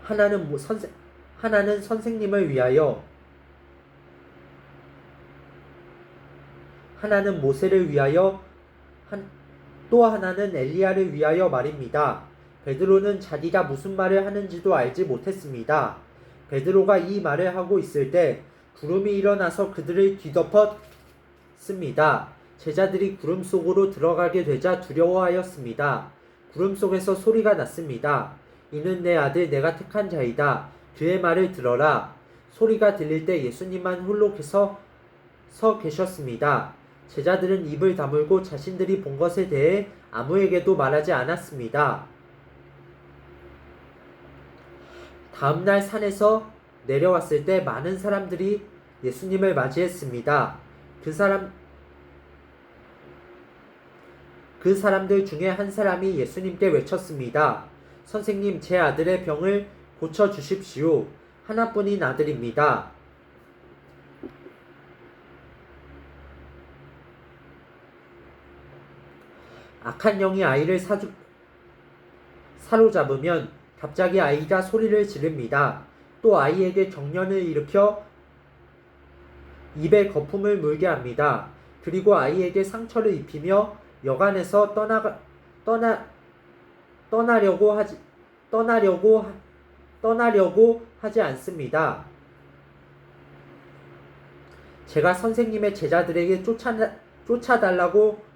하나는 선생님을 위하여, 하나는 모세를 위하여, 또 하나는 엘리야를 위하여 말입니다. 베드로는 자기가 무슨 말을 하는지도 알지 못했습니다. 베드로가 이 말을 하고 있을 때 구름이 일어나서 그들을 뒤덮었습니다. 제자들이 구름 속으로 들어가게 되자 두려워하였습니다. 구름 속에서 소리가 났습니다. 이는 내 아들, 내가 택한 자이다. 그의 말을 들어라. 소리가 들릴 때 예수님만 홀로 서 계셨습니다. 제자들은 입을 다물고 자신들이 본 것에 대해 아무에게도 말하지 않았습니다. 다음날 산에서 내려왔을 때 많은 사람들이 예수님을 맞이했습니다. 그 사람들 중에 한 사람이 예수님께 외쳤습니다. 선생님, 제 아들의 병을 고쳐주십시오. 하나뿐인 아들입니다. 악한 영이 아이를 사로잡으면 갑자기 아이가 소리를 지릅니다. 또 아이에게 경련을 일으켜 입에 거품을 물게 합니다. 그리고 아이에게 상처를 입히며 여간에서 떠나려고 하지 않습니다. 제가 선생님의 제자들에게 쫓아달라고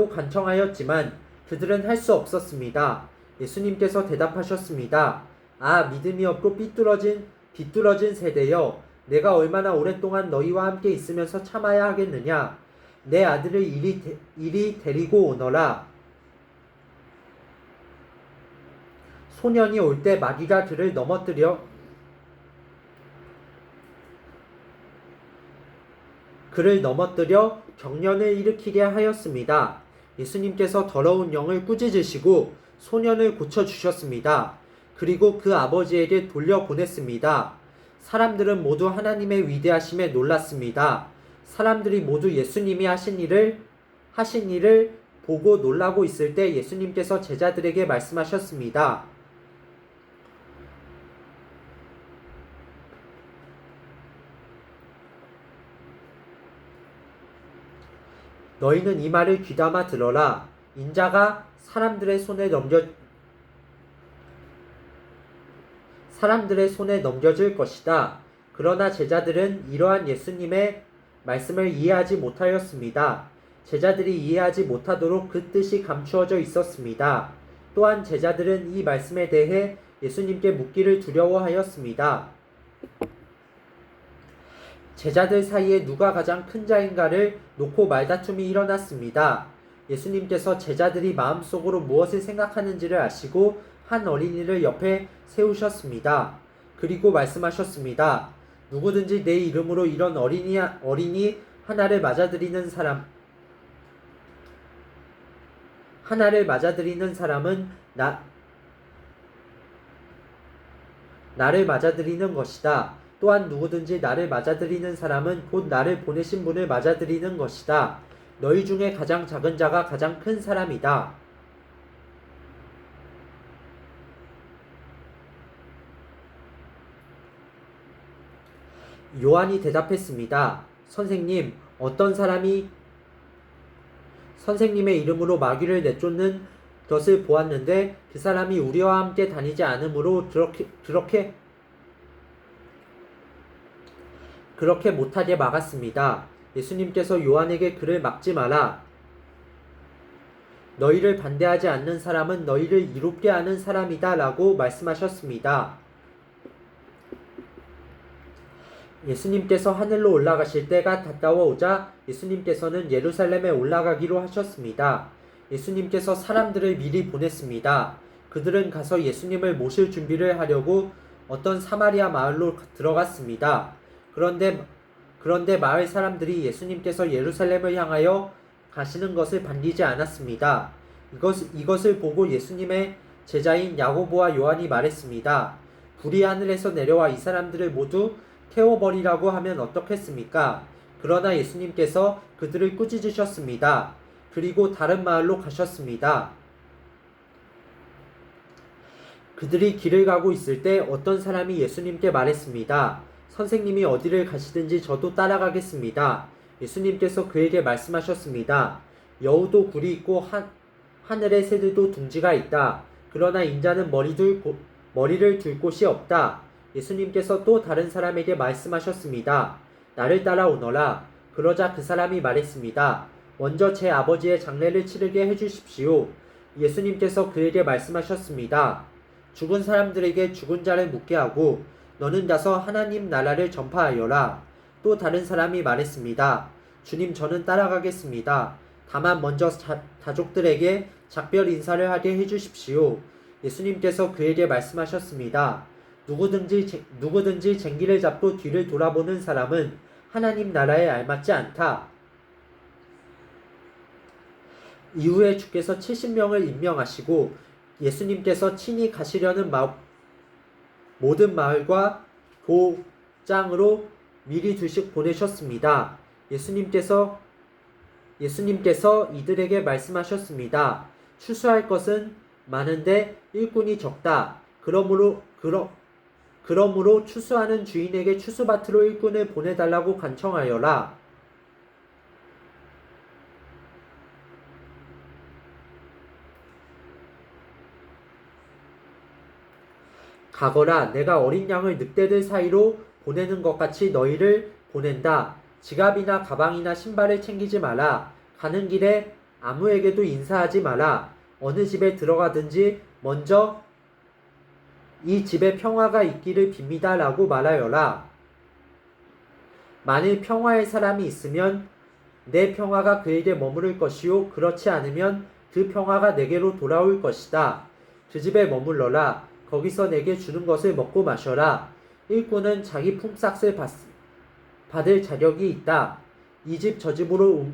간청하였지만 그들은 할 수 없었습니다. 예수님께서 대답하셨습니다. 아, 믿음이 없고 비뚤어진 세대여, 내가 얼마나 오랫동안 너희와 함께 있으면서 참아야 하겠느냐. 내 아들을 이리 데리고 오너라. 소년이 올 때 마귀가 그를 넘어뜨려 경련을 일으키게 하였습니다. 예수님께서 더러운 영을 꾸짖으시고 소년을 고쳐주셨습니다. 그리고 그 아버지에게 돌려보냈습니다. 사람들은 모두 하나님의 위대하심에 놀랐습니다. 사람들이 모두 예수님이 하신 일을 보고 놀라고 있을 때 예수님께서 제자들에게 말씀하셨습니다. 너희는 이 말을 귀담아 들어라. 인자가 사람들의 손에 넘겨질 것이다. 그러나 제자들은 이러한 예수님의 말씀을 이해하지 못하였습니다. 제자들이 이해하지 못하도록 그 뜻이 감추어져 있었습니다. 또한 제자들은 이 말씀에 대해 예수님께 묻기를 두려워하였습니다. 제자들 사이에 누가 가장 큰 자인가를 놓고 말다툼이 일어났습니다. 예수님께서 제자들이 마음속으로 무엇을 생각하는지를 아시고 한 어린이를 옆에 세우셨습니다. 그리고 말씀하셨습니다. 누구든지 내 이름으로 이런 어린이 하나를 맞아들이는 사람은 나를 맞아들이는 것이다. 또한 누구든지 나를 맞아들이는 사람은 곧 나를 보내신 분을 맞아들이는 것이다. 너희 중에 가장 작은 자가 가장 큰 사람이다. 요한이 대답했습니다. 선생님, 어떤 사람이 선생님의 이름으로 마귀를 내쫓는 것을 보았는데 그 사람이 우리와 함께 다니지 않으므로 그렇게 못하게 막았습니다. 예수님께서 요한에게 그를 막지 마라. 너희를 반대하지 않는 사람은 너희를 이롭게 하는 사람이다 라고 말씀하셨습니다. 예수님께서 하늘로 올라가실 때가 가까워 오자 예수님께서는 예루살렘에 올라가기로 하셨습니다. 예수님께서 사람들을 미리 보냈습니다. 그들은 가서 예수님을 모실 준비를 하려고 어떤 사마리아 마을로 들어갔습니다. 그런데 마을 사람들이 예수님께서 예루살렘을 향하여 가시는 것을 반기지 않았습니다. 이것을 보고 예수님의 제자인 야고보와 요한이 말했습니다. 불이 하늘에서 내려와 이 사람들을 모두 태워버리라고 하면 어떻겠습니까? 그러나 예수님께서 그들을 꾸짖으셨습니다. 그리고 다른 마을로 가셨습니다. 그들이 길을 가고 있을 때 어떤 사람이 예수님께 말했습니다. 선생님이 어디를 가시든지 저도 따라가겠습니다. 예수님께서 그에게 말씀하셨습니다. 여우도 굴이 있고 하늘의 새들도 둥지가 있다. 그러나 인자는 머리를 둘 곳이 없다. 예수님께서 또 다른 사람에게 말씀하셨습니다. 나를 따라오너라. 그러자 그 사람이 말했습니다. 먼저 제 아버지의 장례를 치르게 해주십시오. 예수님께서 그에게 말씀하셨습니다. 죽은 사람들에게 죽은 자를 묻게 하고 너는 가서 하나님 나라를 전파하여라. 또 다른 사람이 말했습니다. 주님, 저는 따라가겠습니다. 다만 먼저 가족들에게 작별 인사를 하게 해주십시오. 예수님께서 그에게 말씀하셨습니다. 누구든지 쟁기를 잡고 뒤를 돌아보는 사람은 하나님 나라에 알맞지 않다. 이후에 주께서 70명을 임명하시고 예수님께서 친히 가시려는 모든 마을과 도장으로 미리 둘씩 보내셨습니다. 예수님께서 이들에게 말씀하셨습니다. 추수할 것은 많은데 일꾼이 적다. 그러므로 추수하는 주인에게 추수밭으로 일꾼을 보내달라고 간청하여라. 가거라. 내가 어린 양을 늑대들 사이로 보내는 것 같이 너희를 보낸다. 지갑이나 가방이나 신발을 챙기지 마라. 가는 길에 아무에게도 인사하지 마라. 어느 집에 들어가든지 먼저 이 집에 평화가 있기를 빕니다 라고 말하여라. 만일 평화의 사람이 있으면 내 평화가 그에게 머무를 것이요 그렇지 않으면 그 평화가 내게로 돌아올 것이다. 그 집에 머물러라. 거기서 내게 주는 것을 먹고 마셔라. 일꾼은 자기 품삯을 받을 자격이 있다. 이 집 저 집으로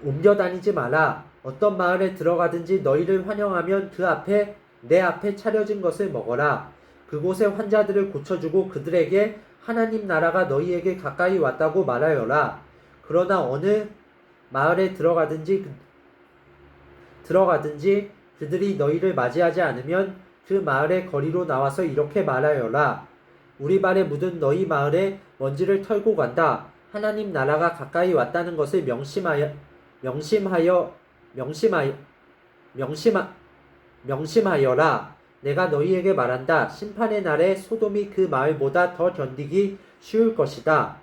옮겨 다니지 마라. 어떤 마을에 들어가든지 너희를 환영하면 내 앞에 차려진 것을 먹어라. 그곳의 환자들을 고쳐주고 그들에게 하나님 나라가 너희에게 가까이 왔다고 말하여라. 그러나 어느 마을에 들어가든지 그들이 너희를 맞이하지 않으면 그 마을의 거리로 나와서 이렇게 말하여라. 우리 발에 묻은 너희 마을에 먼지를 털고 간다. 하나님 나라가 가까이 왔다는 것을 명심하여라. 내가 너희에게 말한다. 심판의 날에 소돔이 그 마을보다 더 견디기 쉬울 것이다.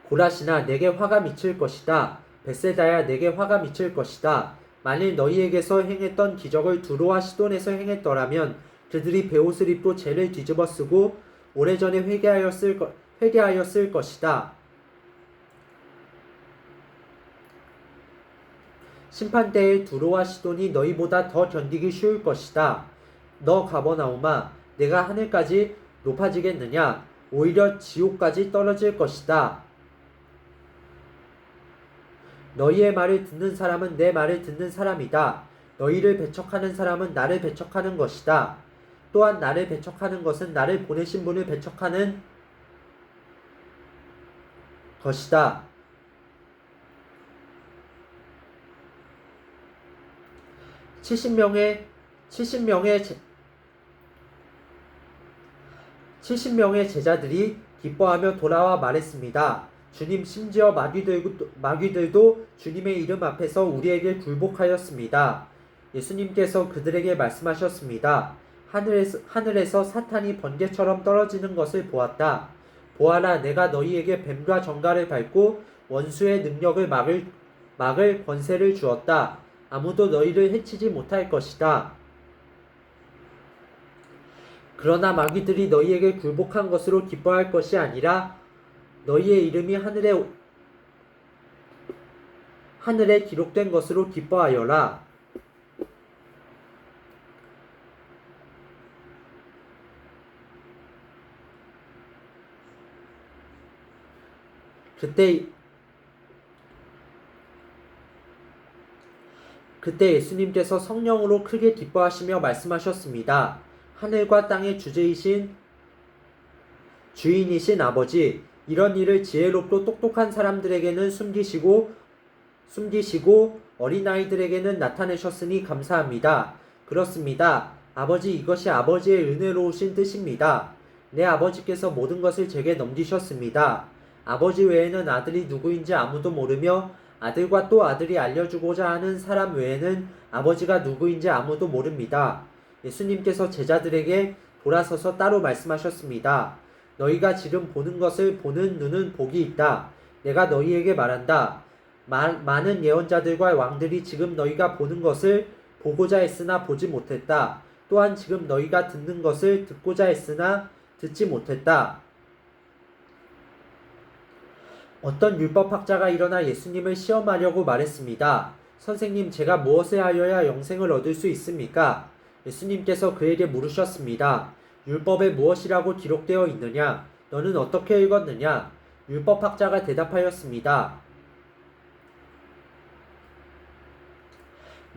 고라시나 내게 화가 미칠 것이다. 벳세다야 내게 화가 미칠 것이다. 만일 너희에게서 행했던 기적을 두로와 시돈에서 행했더라면 그들이 베옷을 입고 죄를 뒤집어 쓰고 오래전에 회개하였을 것이다. 심판때에 두로와 시돈이 너희보다 더 견디기 쉬울 것이다. 너 가버나움아, 내가 하늘까지 높아지겠느냐? 오히려 지옥까지 떨어질 것이다. 너희의 말을 듣는 사람은 내 말을 듣는 사람이다. 너희를 배척하는 사람은 나를 배척하는 것이다. 또한 나를 배척하는 것은 나를 보내신 분을 배척하는 것이다. 70명의 70명의 70명의 제자들이 기뻐하며 돌아와 말했습니다. 주님, 심지어 마귀들도 주님의 이름 앞에서 우리에게 굴복하였습니다. 예수님께서 그들에게 말씀하셨습니다. 하늘에서 사탄이 번개처럼 떨어지는 것을 보았다. 보아라, 내가 너희에게 뱀과 정갈을 밟고 원수의 능력을 막을 권세를 주었다. 아무도 너희를 해치지 못할 것이다. 그러나 마귀들이 너희에게 굴복한 것으로 기뻐할 것이 아니라 너희의 이름이 하늘에 기록된 것으로 기뻐하여라. 그때 예수님께서 성령으로 크게 기뻐하시며 말씀하셨습니다. 하늘과 땅의 주인이신 아버지, 이런 일을 지혜롭고 똑똑한 사람들에게는 숨기시고 어린아이들에게는 나타내셨으니 감사합니다. 그렇습니다. 아버지, 이것이 아버지의 은혜로우신 뜻입니다. 내 아버지께서 모든 것을 제게 넘기셨습니다. 아버지 외에는 아들이 누구인지 아무도 모르며 아들과 또 아들이 알려주고자 하는 사람 외에는 아버지가 누구인지 아무도 모릅니다. 예수님께서 제자들에게 돌아서서 따로 말씀하셨습니다. 너희가 지금 보는 것을 보는 눈은 복이 있다. 내가 너희에게 말한다. 많은 예언자들과 왕들이 지금 너희가 보는 것을 보고자 했으나 보지 못했다. 또한 지금 너희가 듣는 것을 듣고자 했으나 듣지 못했다. 어떤 율법학자가 일어나 예수님을 시험하려고 말했습니다. 선생님, 제가 무엇을 하여야 영생을 얻을 수 있습니까? 예수님께서 그에게 물으셨습니다. 율법에 무엇이라고 기록되어 있느냐? 너는 어떻게 읽었느냐? 율법학자가 대답하였습니다.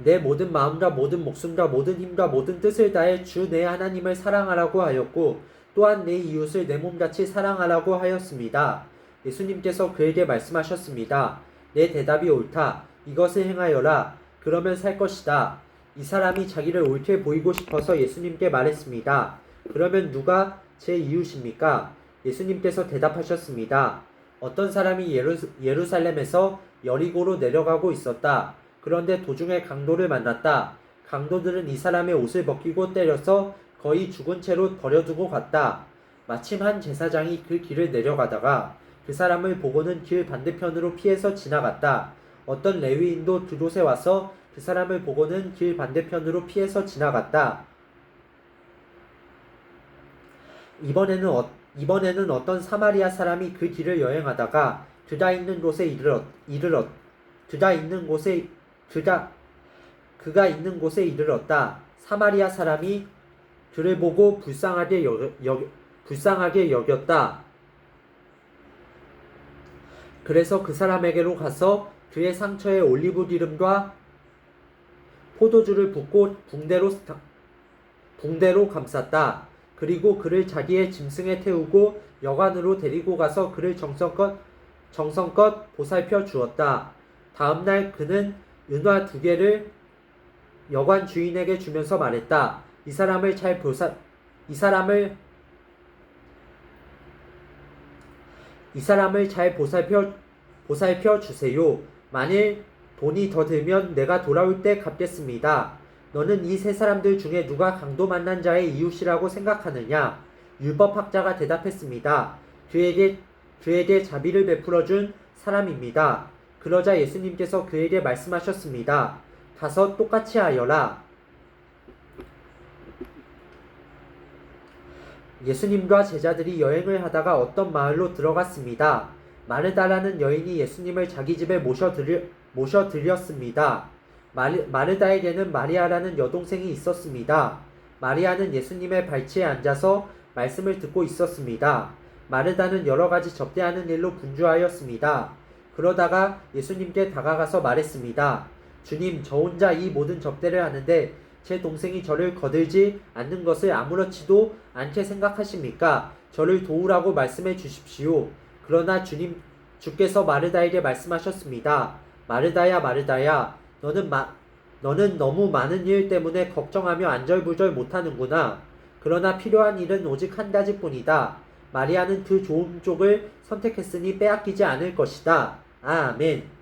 내 모든 마음과 모든 목숨과 모든 힘과 모든 뜻을 다해 주 내 하나님을 사랑하라고 하였고 또한 내 이웃을 내 몸같이 사랑하라고 하였습니다. 예수님께서 그에게 말씀하셨습니다. 내 대답이 옳다. 이것을 행하여라. 그러면 살 것이다. 이 사람이 자기를 옳게 보이고 싶어서 예수님께 말했습니다. 그러면 누가 제 이웃입니까? 예수님께서 대답하셨습니다. 어떤 사람이 예루살렘에서 여리고로 내려가고 있었다. 그런데 도중에 강도를 만났다. 강도들은 이 사람의 옷을 벗기고 때려서 거의 죽은 채로 버려두고 갔다. 마침 한 제사장이 그 길을 내려가다가 그 사람을 보고는 길 반대편으로 피해서 지나갔다. 어떤 레위인도 그곳에 와서 그 사람을 보고는 길 반대편으로 피해서 지나갔다. 이번에는 어떤 사마리아 사람이 그 길을 여행하다가 그가 있는 곳에 이르렀다. 사마리아 사람이 그를 보고 불쌍하게 여겼다. 그래서 그 사람에게로 가서 그의 상처에 올리브 기름과 포도주를 붓고 붕대로 감쌌다. 그리고 그를 자기의 짐승에 태우고 여관으로 데리고 가서 그를 정성껏 보살펴 주었다. 다음날 그는 은화 2개를 여관 주인에게 주면서 말했다. 이 사람을 잘 보살펴 주세요. 만일 돈이 더 들면 내가 돌아올 때 갚겠습니다. 너는 이 세 사람들 중에 누가 강도 만난 자의 이웃이라고 생각하느냐? 율법학자가 대답했습니다. 그에게 자비를 베풀어 준 사람입니다. 그러자 예수님께서 그에게 말씀하셨습니다. 가서 똑같이 하여라. 예수님과 제자들이 여행을 하다가 어떤 마을로 들어갔습니다. 마르다라는 여인이 예수님을 자기 집에 모셔드렸습니다. 마르다에게는 마리아라는 여동생이 있었습니다. 마리아는 예수님의 발치에 앉아서 말씀을 듣고 있었습니다. 마르다는 여러 가지 접대하는 일로 분주하였습니다. 그러다가 예수님께 다가가서 말했습니다. 주님, 저 혼자 이 모든 접대를 하는데 제 동생이 저를 거들지 않는 것을 아무렇지도 않게 생각하십니까? 저를 도우라고 말씀해 주십시오. 그러나 주께서 마르다에게 말씀하셨습니다. 마르다야, 마르다야, 너는 너무 많은 일 때문에 걱정하며 안절부절 못하는구나. 그러나 필요한 일은 오직 한 가지뿐이다. 마리아는 그 좋은 쪽을 선택했으니 빼앗기지 않을 것이다. 아멘.